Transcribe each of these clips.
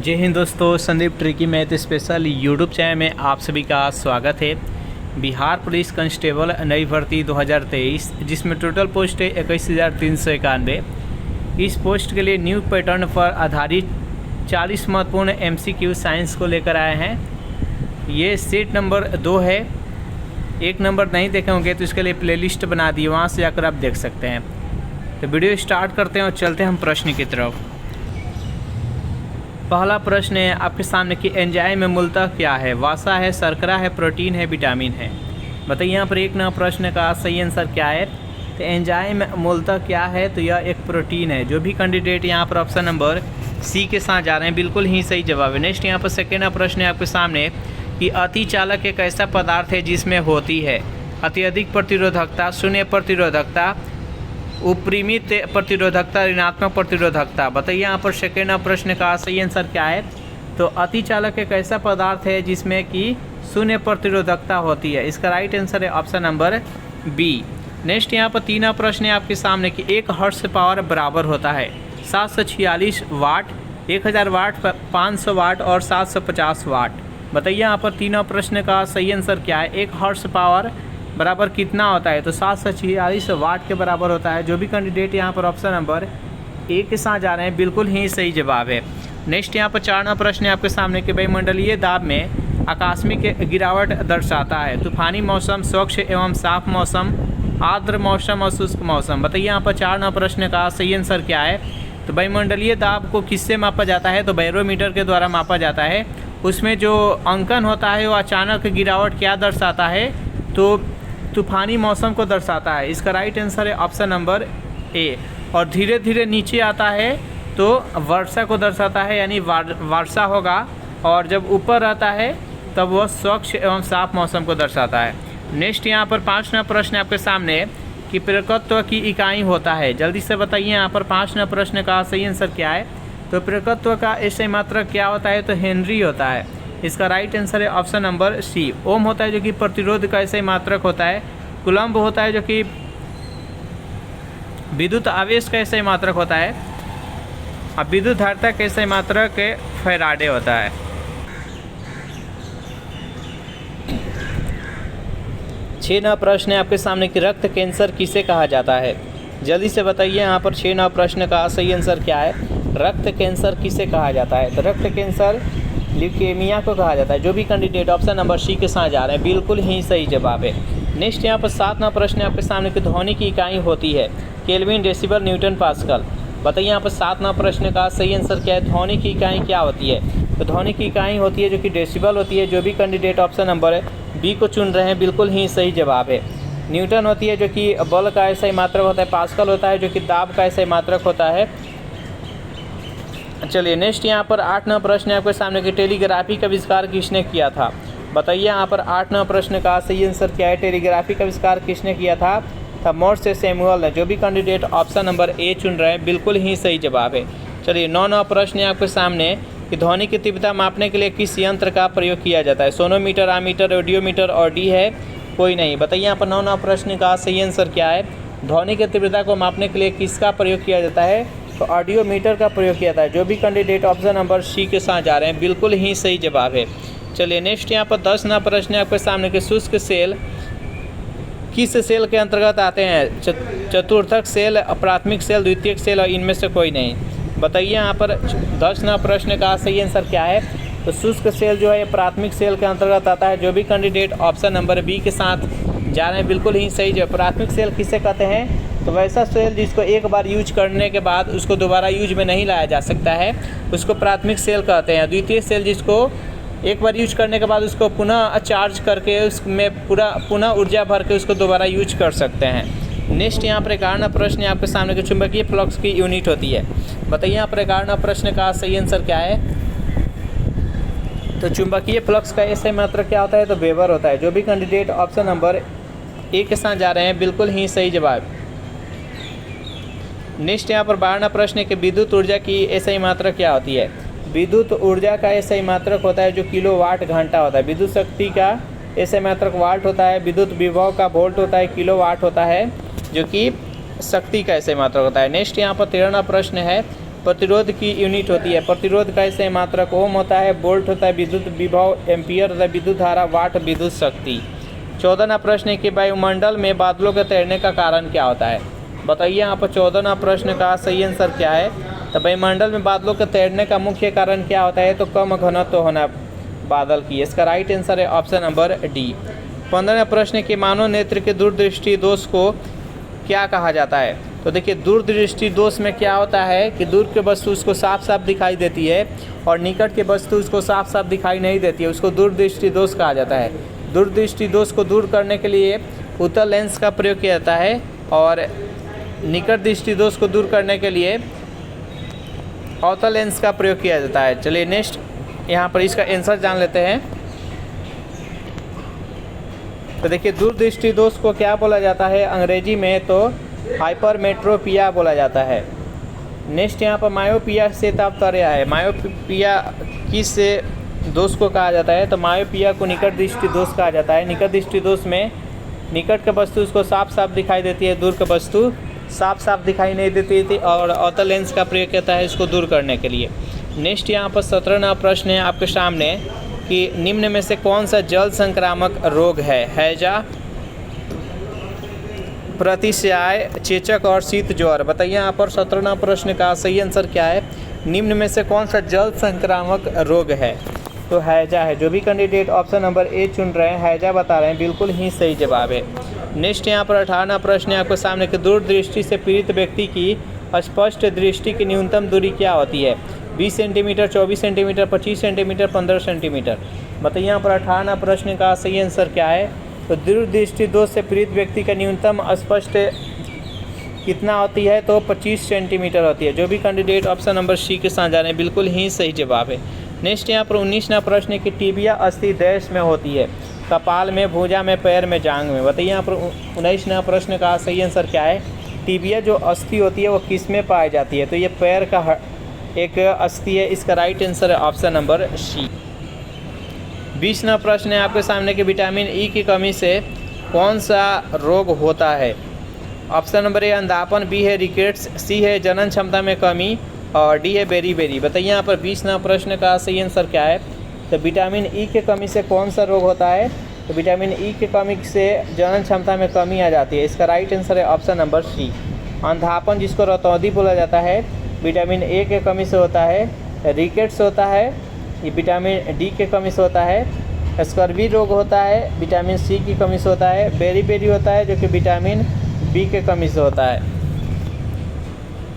जय हिंद दोस्तों, Sandeep tricky math special YouTube channel में आप सभी का स्वागत है। बिहार पुलिस कांस्टेबल नई भर्ती 2023 जिसमें टोटल पोस्ट है 21,391। इस पोस्ट के लिए न्यू पैटर्न पर आधारित 40 महत्वपूर्ण MCQ साइंस को लेकर आए हैं। ये सेट नंबर 2 है। 1 नंबर नहीं देखे होंगे तो इसके लिए प्लेलिस्ट बना दी, वहाँ से जाकर आप देख सकते हैं। तो वीडियो स्टार्ट करते हैं और चलते हैं हम प्रश्न की तरफ। पहला प्रश्न है आपके सामने कि एंजाइम में मूलतः क्या है। वसा है, शर्करा है, प्रोटीन है, विटामिन है। बताइए यहाँ पर 1 नंबर प्रश्न का सही आंसर क्या है। तो एंजाइम मूलतः क्या है, तो यह एक प्रोटीन है। जो भी कैंडिडेट यहाँ पर ऑप्शन नंबर सी के साथ जा रहे हैं बिल्कुल ही सही जवाब है। नेक्स्ट यहाँ पर सेकेंड प्रश्न है आपके सामने कि अतिचालक एक ऐसा पदार्थ है जिसमें होती है अत्यधिक प्रतिरोधकता, शून्य प्रतिरोधकता, उपरिमित प्रतिरोधकता, ऋणात्मक प्रतिरोधकता। बताइए यहाँ पर सेकेंड प्रश्न का सही आंसर क्या है। तो अतिचालक एक ऐसा पदार्थ है जिसमें कि शून्य प्रतिरोधकता होती है। इसका राइट आंसर है ऑप्शन नंबर बी। नेक्स्ट यहाँ पर 3 प्रश्न है आपके सामने कि 1 हर्ट्ज पावर बराबर होता है 746 वाट, 1000 वाट, 500 वाट और 750 वाट। बताइए यहाँ पर 3 प्रश्न का सही आंसर क्या है। 1 हर्ट्ज पावर बराबर कितना होता है, तो 746 वाट के बराबर होता है। जो भी कैंडिडेट यहाँ पर ऑप्शन नंबर ए के साथ जा रहे हैं बिल्कुल ही सही जवाब है। नेक्स्ट यहाँ पर 4 प्रश्न है आपके सामने कि वायुमंडलीय दाब में आकस्मिक गिरावट दर्शाता है तूफानी मौसम, स्वच्छ एवं साफ मौसम, आर्द्र मौसम और शुष्क मौसम। बताइए यहाँ पर 4 प्रश्न का सही आंसर क्या है। तो वायुमंडलीय दाब को किससे मापा जाता है, तो बैरोमीटर के द्वारा मापा जाता है। उसमें जो अंकन होता है वो अचानक गिरावट क्या दर्शाता है, तो तूफानी मौसम को दर्शाता है। इसका राइट आंसर है ऑप्शन नंबर ए। और धीरे धीरे नीचे आता है तो वर्षा को दर्शाता है, यानी वर्षा होगा। और जब ऊपर रहता है तब वह स्वच्छ एवं साफ मौसम को दर्शाता है। नेक्स्ट यहाँ पर 5वां प्रश्न आपके सामने कि प्रकृत्व की इकाई होता है। जल्दी से बताइए यहाँ पर 5वां प्रश्न का सही आंसर क्या है। तो प्रकृत्व का ऐसे मात्रक क्या होता है, तो हेनरी होता है। इसका राइट आंसर है ऑप्शन नंबर सी। ओम होता है जो कि प्रतिरोध का ऐसे मात्रक होता है। कूलम्ब होता है जो कि विद्युत आवेश का ऐसे मात्रक होता है। अब विद्युत धारिता का ऐसे मात्रक फैराडे होता है। छह प्रश्न है आपके सामने कि रक्त कैंसर किसे कहा जाता है। जल्दी से बताइए यहाँ पर 6 प्रश्न का सही आंसर क्या है। रक्त कैंसर किसे कहा जाता है, तो रक्त कैंसर ल्यूकेमिया को कहा जाता है। जो भी कैंडिडेट ऑप्शन नंबर सी के साथ जा रहे हैं बिल्कुल ही सही जवाब है। नेक्स्ट यहाँ पर 7वां प्रश्न आपके सामने कि ध्वनि की इकाई होती है केल्विन, डेसिबल, न्यूटन, पास्कल। बताइए यहाँ पर 7वां प्रश्न का सही आंसर क्या है। ध्वनि की इकाई क्या होती है, तो ध्वनि की इकाई होती है जो कि डेसिबल होती है। जो भी कैंडिडेट ऑप्शन नंबर बी को चुन रहे हैं बिल्कुल ही सही जवाब है। न्यूटन होती है जो कि बल का ऐसा ही मात्रक होता है। पास्कल होता है जो कि दाब का ऐसा ही मात्रक होता है। चलिए नेक्स्ट यहाँ पर 8वां प्रश्न है आपके सामने कि टेलीग्राफी का आविष्कार किसने किया था। बताइए यहाँ पर 8वां प्रश्न का सही आंसर क्या है। टेलीग्राफी का आविष्कार किसने किया था मॉर्स सैमुअल ने। जो भी कैंडिडेट ऑप्शन नंबर ए चुन रहे हैं बिल्कुल ही सही जवाब है। चलिए 9वां प्रश्न है आपके सामने कि ध्वनि की तीव्रता मापने के लिए किस यंत्र का प्रयोग किया जाता है। सोनोमीटर, आमीटर, ऑडियोमीटर और डी है कोई नहीं। बताइए यहाँ पर 9वां प्रश्न का सही आंसर क्या है। ध्वनि की तीव्रता को मापने के लिए किसका प्रयोग किया जाता है, तो ऑडियोमीटर का प्रयोग किया जाता है। जो भी कैंडिडेट ऑप्शन नंबर सी के साथ जा रहे हैं बिल्कुल ही सही जवाब है। चलिए नेक्स्ट यहाँ पर 10वां प्रश्न है आपके सामने कि शुष्क सेल किस सेल के अंतर्गत आते हैं। चतुर्थक सेल, प्राथमिक सेल, द्वितीयक सेल और इनमें से कोई नहीं। बताइए यहाँ पर 10वां प्रश्न का सही आंसर क्या है। तो शुष्क सेल जो है प्राथमिक सेल के अंतर्गत आता है। जो भी कैंडिडेट ऑप्शन नंबर बी के साथ जा रहे हैं बिल्कुल ही सही जवाब। प्राथमिक सेल किसे कहते हैं, तो वैसा सेल जिसको एक बार यूज करने के बाद उसको दोबारा यूज में नहीं लाया जा सकता है, उसको प्राथमिक सेल कहते हैं। द्वितीय सेल जिसको एक बार यूज करने के बाद उसको पुनः चार्ज करके उसमें पुनः ऊर्जा भर के उसको दोबारा यूज कर सकते हैं। नेक्स्ट यहाँ पर 11वां प्रश्न है आपके सामने कि चुंबकीय फ्लक्स की यूनिट होती है। बताइए यहाँ पर 11वां प्रश्न का सही आंसर क्या है। तो चुंबकीय फ्लक्स का ऐसे मात्रक क्या होता है, तो वेबर होता है। जो भी कैंडिडेट ऑप्शन नंबर ए के साथ जा रहे हैं बिल्कुल ही सही जवाब। नेक्स्ट यहाँ पर 12वां प्रश्न है कि विद्युत ऊर्जा की ऐसा ही मात्रक क्या होती है। विद्युत ऊर्जा का ऐसा ही मात्रक होता है जो किलोवाट घंटा होता है। विद्युत शक्ति का ऐसे मात्रक वाट होता है। विद्युत विभव का वोल्ट होता है, किलोवाट होता है जो कि शक्ति का ऐसे मात्रक होता है। नेक्स्ट यहाँ पर 13वां प्रश्न है प्रतिरोध की यूनिट होती है। प्रतिरोध का इससे मात्रक ओम होता है, वोल्ट होता है विद्युत विभव, एम्पियर होता है विद्युत धारा, वाट विद्युत शक्ति। 14वां प्रश्न है कि वायुमंडल में बादलों के तैरने का कारण क्या होता है। बताइए यहाँ पर 14वां प्रश्न का सही आंसर क्या है। तो वायुमंडल में बादलों के तैरने का मुख्य कारण क्या होता है, तो कम घनत्व होना बादल की। इसका राइट आंसर है ऑप्शन नंबर डी। 15वां प्रश्न है कि मानव नेत्र के दूरदृष्टि दोष को क्या कहा जाता है। तो देखिए दूरदृष्टि दोष में क्या होता है कि दूर की वस्तु उसको साफ साफ दिखाई देती है और निकट की वस्तु उसको साफ साफ दिखाई नहीं देती है, उसको दूरदृष्टि दोष कहा जाता है। दूरदृष्टि दोष को दूर करने के लिए उत्तल लेंस का प्रयोग किया जाता है और निकट दृष्टि दोष को दूर करने के लिए अवतल लेंस का प्रयोग किया जाता है। चलिए नेक्स्ट यहाँ पर इसका आंसर जान लेते हैं। तो देखिए दूरदृष्टि दोष को क्या बोला जाता है अंग्रेजी में, तो हाइपरमेट्रोपिया बोला जाता है। नेक्स्ट यहाँ पर मायोपिया से तात्पर्य है। मायोपिया किस दोष को कहा जाता है, तो मायोपिया को निकट दृष्टि दोष कहा जाता है। निकट दृष्टि दोष में निकट की वस्तु उसको साफ साफ दिखाई देती है, दूर की वस्तु साफ साफ दिखाई नहीं देती थी और अवतल लेंस का प्रयोग किया है इसको दूर करने के लिए। नेक्स्ट यहाँ पर 17वां प्रश्न है आपके सामने कि निम्न में से कौन सा जल संक्रामक रोग है। हैजा, प्रतिशय, चेचक और शीत ज्वर। बताइए यहाँ पर 17वां प्रश्न का सही आंसर क्या है। निम्न में से कौन सा जल संक्रामक रोग है, तो हैजा है। जो भी कैंडिडेट ऑप्शन नंबर ए चुन रहे हैं हैजा बता रहे हैं, बिल्कुल ही सही जवाब है। नेक्स्ट यहाँ पर 18वां प्रश्न है आपके सामने कि दूरदृष्टि से पीड़ित व्यक्ति की स्पष्ट दृष्टि की न्यूनतम दूरी क्या होती है। 20 सेंटीमीटर, 24 सेंटीमीटर, 25 सेंटीमीटर, 15 सेंटीमीटर। बताइए यहाँ पर 18वां प्रश्न का सही आंसर क्या है। तो दूरदृष्टि दोष से पीड़ित व्यक्ति का न्यूनतम स्पष्ट कितना होती है, तो 25 सेंटीमीटर होती है। जो भी कैंडिडेट ऑप्शन नंबर सी के साथ जा रहे हैं बिल्कुल ही सही जवाब है। नेक्स्ट यहाँ पर 19वां प्रश्न है कि टिबिया अस्थि देश में होती है, कपाल में, भुजा में, पैर में, जांघ में। बताइए यहाँ पर 19वां प्रश्न का सही आंसर क्या है। टिबिया जो अस्थि होती है वो किस में पाई जाती है, तो ये पैर का एक अस्थि है। इसका राइट आंसर है ऑप्शन नंबर सी। 20वां प्रश्न है आपके सामने कि विटामिन ई की कमी से कौन सा रोग होता है। ऑप्शन नंबर ए अंधापन, बी है रिकेट्स, सी है जनन क्षमता में कमी और डी है बेरी। बताइए यहाँ पर 20वां प्रश्न का सही आंसर क्या है। तो विटामिन ई की कमी से कौन सा रोग होता है, तो विटामिन ई की कमी से जनन क्षमता में कमी आ जाती है। इसका राइट आंसर है ऑप्शन नंबर सी। अंधापन जिसको रतौंधी बोला जाता है विटामिन ए के कमी से होता है। रिकेट्स होता है ये विटामिन डी के कमी से होता है। स्कर्वी रोग होता है विटामिन सी की कमी से होता है। बेरी होता है जो कि विटामिन बी के कमी से होता है।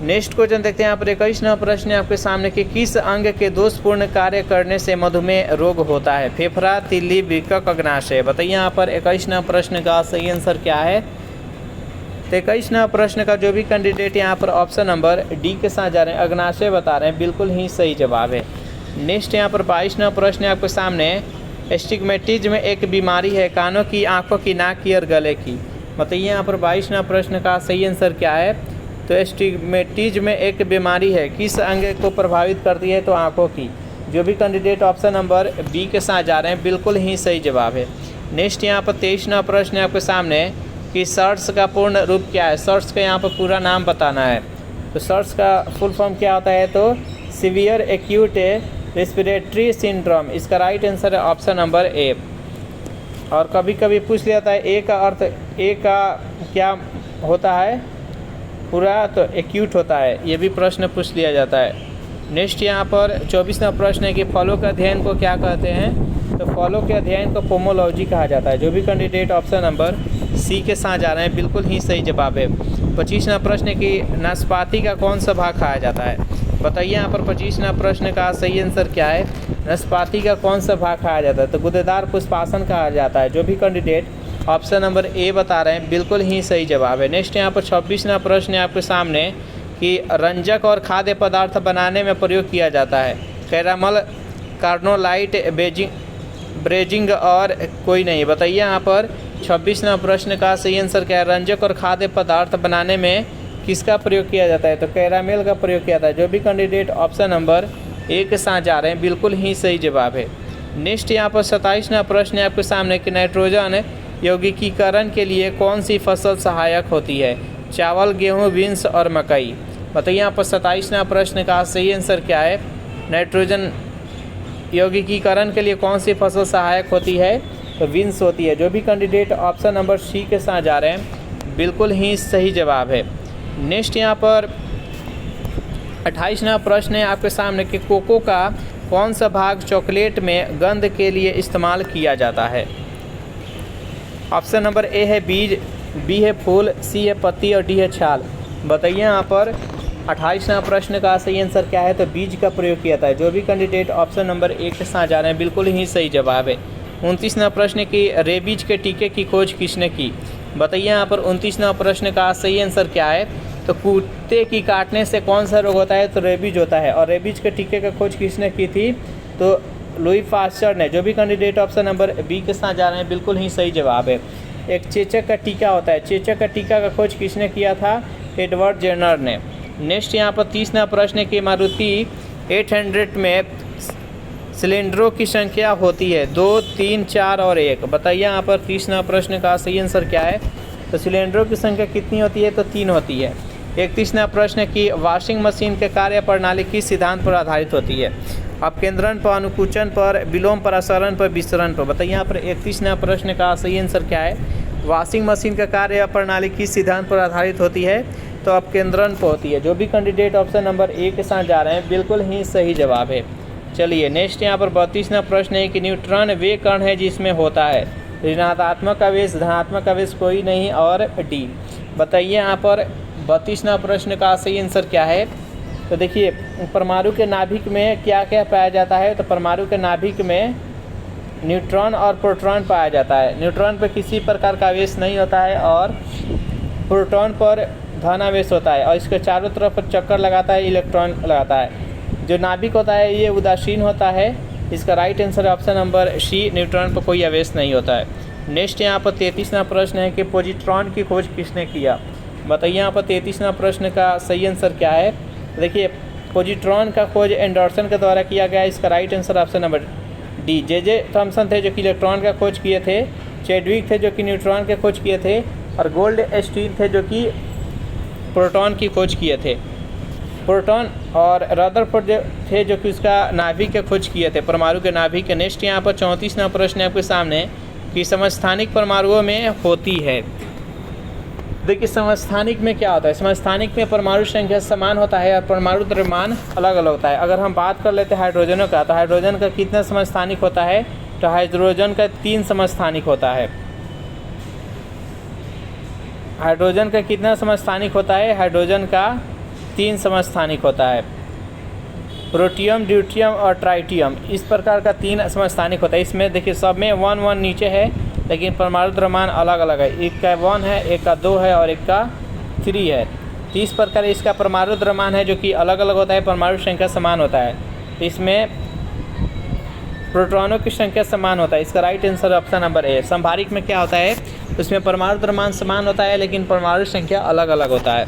नेक्स्ट क्वेश्चन देखते हैं यहाँ पर 21वां प्रश्न है आपके सामने कि किस अंग के दोषपूर्ण कार्य करने से मधुमेह रोग होता है। फेफड़ा, तिल्ली, वृक्क, अग्नाशय। बताइए यहाँ पर 21वां प्रश्न का सही आंसर क्या है। तो 21वां प्रश्न का जो भी कैंडिडेट यहाँ पर ऑप्शन नंबर डी के साथ जा रहे हैं अग्नाशय बता रहे हैं, बिल्कुल ही सही जवाब है। नेक्स्ट यहाँ पर 22वां प्रश्न है आपके सामने एस्टिग्मेटिज्म एक बीमारी है कानों की, आँखों की, नाक की और गले की। बताइए यहाँ पर 22वां प्रश्न का सही आंसर क्या है। तो एस्टिग्मेटिज्म एक बीमारी है, किस अंग को प्रभावित करती है, तो आँखों की। जो भी कैंडिडेट ऑप्शन नंबर बी के साथ जा रहे हैं बिल्कुल ही सही जवाब है। नेक्स्ट यहाँ पर 23वां प्रश्न है आपके सामने कि सर्ट्स का पूर्ण रूप क्या है। सर्ट्स का यहाँ पर पूरा नाम बताना है। तो सर्ट्स का फुल फॉर्म क्या होता है, तो सीवियर एक्यूट रेस्पिरेटरी सिंड्रोम। इसका राइट आंसर है ऑप्शन नंबर ए। और कभी कभी पूछ लिया जाता है ए का अर्थ, ए का क्या होता है पूरा, तो एक्यूट होता है, ये भी प्रश्न पूछ लिया जाता है। नेक्स्ट यहाँ पर 24वां प्रश्न है कि फलों के अध्ययन को क्या कहते हैं। तो फलों के अध्ययन को पोमोलॉजी कहा जाता है। जो भी कैंडिडेट ऑप्शन नंबर सी के साथ जा रहे हैं बिल्कुल ही सही जवाब है। 25वां प्रश्न है कि नाशपाती का कौन सा भाग खाया जाता है। बताइए यहाँ पर 25वां प्रश्न का सही आंसर क्या है। नाशपाती का कौन सा भाग खाया जाता है, तो गुदेदार पुष्पासन कहा जाता है। जो भी कैंडिडेट ऑप्शन नंबर ए बता रहे हैं बिल्कुल ही सही जवाब है। नेक्स्ट यहाँ पर 26वां प्रश्न है आपके सामने कि रंजक और खाद्य पदार्थ बनाने में प्रयोग किया जाता है। कैरामल, कार्नोलाइट, ब्रेजिंग और कोई नहीं। बताइए यहाँ पर 26वां प्रश्न का सही आंसर क्या है। रंजक और खाद्य पदार्थ बनाने में किसका प्रयोग किया जाता है, तो कैरामेल का प्रयोग किया जाता है। जो भी कैंडिडेट ऑप्शन नंबर ए के साथ जा रहे हैं बिल्कुल ही सही जवाब है। नेक्स्ट यहाँ पर 27वां प्रश्न है आपके सामने कि नाइट्रोजन यौगिकीकरण के लिए कौन सी फसल सहायक होती है। चावल, गेहूँ, बीन्स और मकई। बताइए यहाँ पर 27वां प्रश्न का सही आंसर क्या है। नाइट्रोजन यौगिकीकरण के लिए कौन सी फसल सहायक होती है, तो बीन्स होती है। जो भी कैंडिडेट ऑप्शन नंबर सी के साथ जा रहे हैं बिल्कुल ही सही जवाब है। नेक्स्ट यहाँ पर 28वां प्रश्न है आपके सामने कि कोको का कौन सा भाग चॉकलेट में गंध के लिए इस्तेमाल किया जाता है। ऑप्शन नंबर ए है बीज, बी है फूल, सी है पत्ती और डी है छाल। बताइए यहाँ पर 28वां प्रश्न का सही आंसर क्या है, तो बीज का प्रयोग किया जाता है। जो भी कैंडिडेट ऑप्शन नंबर ए के साथ जा रहे हैं बिल्कुल ही सही जवाब है। 29वां प्रश्न की रेबीज के टीके की खोज किसने की। बताइए यहाँ पर 29वां प्रश्न का सही आंसर क्या है, तो कुत्ते की काटने से कौन सा रोग होता है, तो रेबीज होता है। और रेबीज के टीके का खोज किसने की थी, तो लुई पास्चर ने। जो भी कैंडिडेट ऑप्शन नंबर बी के साथ जा रहे हैं बिल्कुल ही सही जवाब है। एक चेचक का टीका होता है, चेचक का टीका का खोज किसने किया था, एडवर्ड जेनर ने। नेक्स्ट यहाँ पर 30वां प्रश्न की मारुति 800 में सिलेंडरों की संख्या होती है 2, 3, 4 और 1। बताइए यहाँ पर 30वां प्रश्न का सही आंसर क्या है, तो सिलेंडरों की संख्या कितनी होती है, तो 3 होती है। 31वां प्रश्न की वॉशिंग मशीन के कार्य प्रणाली किस सिद्धांत पर आधारित होती है। अपकेंद्रण पर, अनुकुचन पर, विलोम पर, अपसरण पर, विसरण पर। बताइए यहाँ पर 31वां प्रश्न का सही आंसर क्या है। वॉशिंग मशीन का कार्य प्रणाली किस सिद्धांत पर आधारित होती है, तो अपकेंद्रण पर होती है। जो भी कैंडिडेट ऑप्शन नंबर ए के साथ जा रहे हैं बिल्कुल ही सही जवाब है। चलिए नेक्स्ट यहाँ पर 32वां प्रश्न है कि न्यूट्रॉन वे कण है जिसमें होता है ऋणात्मक आवेश, धनात्मक आवेश कोई नहीं और डी। बताइए यहाँ पर 32वां प्रश्न का सही आंसर क्या है, तो देखिए परमाणु के नाभिक में क्या क्या पाया जाता है, तो परमाणु के नाभिक में न्यूट्रॉन और प्रोटॉन पाया जाता है। न्यूट्रॉन पर किसी प्रकार का आवेश नहीं होता है और प्रोटॉन पर धन आवेश होता है और इसके चारों तरफ चक्कर लगाता है, इलेक्ट्रॉन लगाता है। जो नाभिक होता है ये उदासीन होता है। इसका right answer option number C, neutron पर कोई आवेश नहीं होता है। नेक्स्ट यहाँ पर 33वां प्रश्न है कि पॉजिट्रॉन की खोज किसने किया। बताइए यहाँ पर 33वां प्रश्न का सही आंसर क्या है। देखिए पॉजिट्रॉन का खोज एंडरसन के द्वारा किया गया। इसका right answer option number D, J Thomson थे जो कि इलेक्ट्रॉन का खोज किए थे, चैडविक थे जो कि न्यूट्रॉन के खोज किए थे और गोल्ड स्टीन थे जो कि प्रोटॉन की खोज किए थे। प्रोटॉन और रदरफोर्ड थे जो कि उसका नाभिक के खोज किए थे, परमाणु के नाभिक के। नेक्स्ट यहाँ पर 34वां प्रश्न है आपके सामने कि समस्थानिक परमाणुओं में होती है। देखिए समस्थानिक में क्या होता है, समस्थानिक में परमाणु संख्या समान होता है और परमाणु द्रव्यमान अलग अलग होता है। अगर हम बात कर लेते हैं हाइड्रोजनों का, तो हाइड्रोजन का कितना समस्थानिक होता है, तो हाइड्रोजन का 3 समस्थानिक होता है। हाइड्रोजन का कितना समस्थानिक होता है, हाइड्रोजन का 3 समस्थानिक होता है। प्रोटियम, ड्यूटियम और ट्राइटियम इस प्रकार का 3 समस्थानिक होता है। इसमें देखिए सब में 1 1 नीचे है लेकिन परमाणु द्रव्यमान अलग अलग है। एक का 1 है, एक का 2 है और एक का 3 है। तो इस प्रकार इसका परमाणु द्रव्यमान है जो कि अलग अलग होता है, परमाणु संख्या समान होता है। तो इसमें प्रोटॉनों की संख्या समान होता है। इसका right answer option number A. संभारिक में क्या होता है, उसमें परमाणु द्रव्यमान समान होता है लेकिन परमाणु संख्या अलग अलग होता है।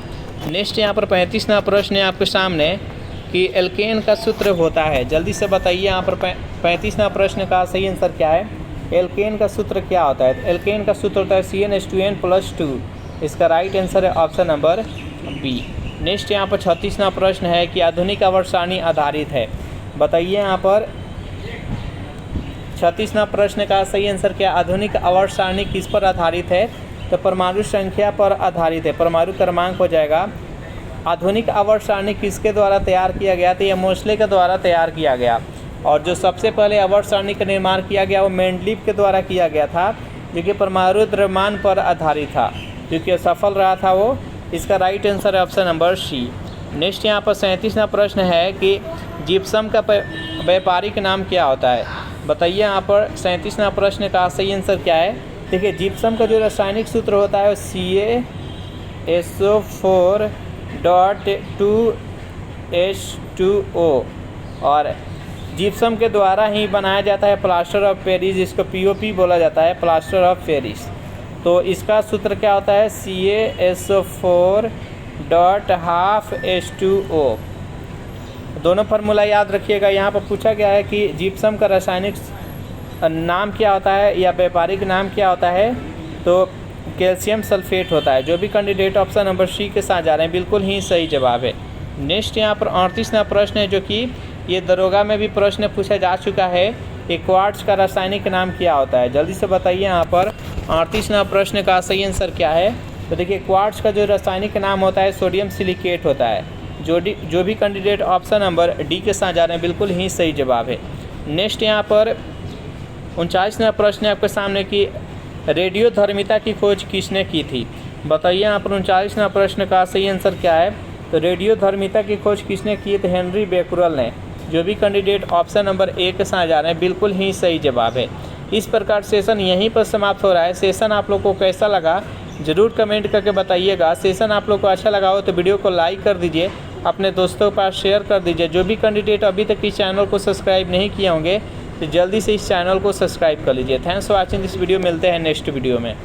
नेक्स्ट यहाँ पर 35वां प्रश्न है आपके सामने कि एल्केन का सूत्र होता है। जल्दी से बताइए यहाँ पर 35वां प्रश्न का सही आंसर क्या है। एल्केन का सूत्र क्या होता है, एल्केन का सूत्र होता है CnH2n+2। इसका राइट आंसर है ऑप्शन नंबर बी। नेक्स्ट यहाँ पर 36वां प्रश्न है कि आधुनिक आवर्त सारणी आधारित है। बताइए यहाँ पर 36वां प्रश्न का सही आंसर क्या, आधुनिक आवर्त सारणी किस पर आधारित है, तो परमाणु संख्या पर आधारित है। परमाणु क्रमांक हो जाएगा। आधुनिक आवर्त सारणी किसके द्वारा तैयार किया गया, तो यह मोस्ले के द्वारा तैयार किया गया। और जो सबसे पहले आवर्त सारणी का निर्माण किया गया वो मेंडलीव के द्वारा किया गया था जो कि परमाणु द्रव्यमान पर आधारित था, जो कि सफल रहा था वो। इसका राइट आंसर है ऑप्शन नंबर सी। नेक्स्ट यहाँ पर 37वां प्रश्न है कि जिप्सम का व्यापारिक नाम क्या होता है। बताइए यहाँ पर 37वां प्रश्न का सही आंसर क्या है। देखिए जिप्सम का जो रासायनिक सूत्र होता है वो CaSO4.2H2O और जिप्सम के द्वारा ही बनाया जाता है प्लास्टर ऑफ पेरिस, जिसको POP बोला जाता है, प्लास्टर ऑफ पेरिस। तो इसका सूत्र क्या होता है, CaSO4.2H2O। दोनों फार्मूला याद रखिएगा। यहाँ पर पूछा गया है कि जिप्सम का रासायनिक नाम क्या होता है या व्यापारिक नाम क्या होता है, तो कैल्शियम सल्फेट होता है। जो भी कैंडिडेट ऑप्शन नंबर सी के साथ जा रहे हैं बिल्कुल ही सही जवाब है। नेक्स्ट यहाँ पर 38वां प्रश्न है, जो कि ये दरोगा में भी प्रश्न पूछा जा चुका है। एक क्वार्ट्ज का रासायनिक नाम क्या होता है? जल्दी से बताइए यहाँ पर 38वां प्रश्न का सही आंसर क्या है। तो देखिए, क्वार्ट्ज का जो रासायनिक नाम होता है सोडियम सिलिकेट होता है। जो भी कैंडिडेट ऑप्शन नंबर डी के साथ जा रहे हैं बिल्कुल ही सही जवाब है। नेक्स्ट यहाँ पर 39वां प्रश्न है आपके सामने कि रेडियोधर्मिता की खोज किसने की थी? बताइए यहाँ पर 39वां प्रश्न का सही आंसर क्या है। तो रेडियोधर्मिता की खोज किसने की? तो हेनरी बेकुरल ने। जो भी कैंडिडेट ऑप्शन नंबर ए के साथ जा रहे हैं बिल्कुल ही सही जवाब है। इस प्रकार सेशन यहीं पर समाप्त हो रहा है। सेशन आप लोग को कैसा लगा ज़रूर कमेंट करके बताइएगा। सेशन आप लोग को अच्छा लगा हो तो वीडियो को लाइक कर दीजिए, अपने दोस्तों के पास शेयर कर दीजिए। जो भी कैंडिडेट अभी तक इस चैनल को सब्सक्राइब नहीं किए होंगे तो जल्दी से इस चैनल को सब्सक्राइब कर लीजिए। Thanks for watching this video. मिलते हैं नेक्स्ट वीडियो में।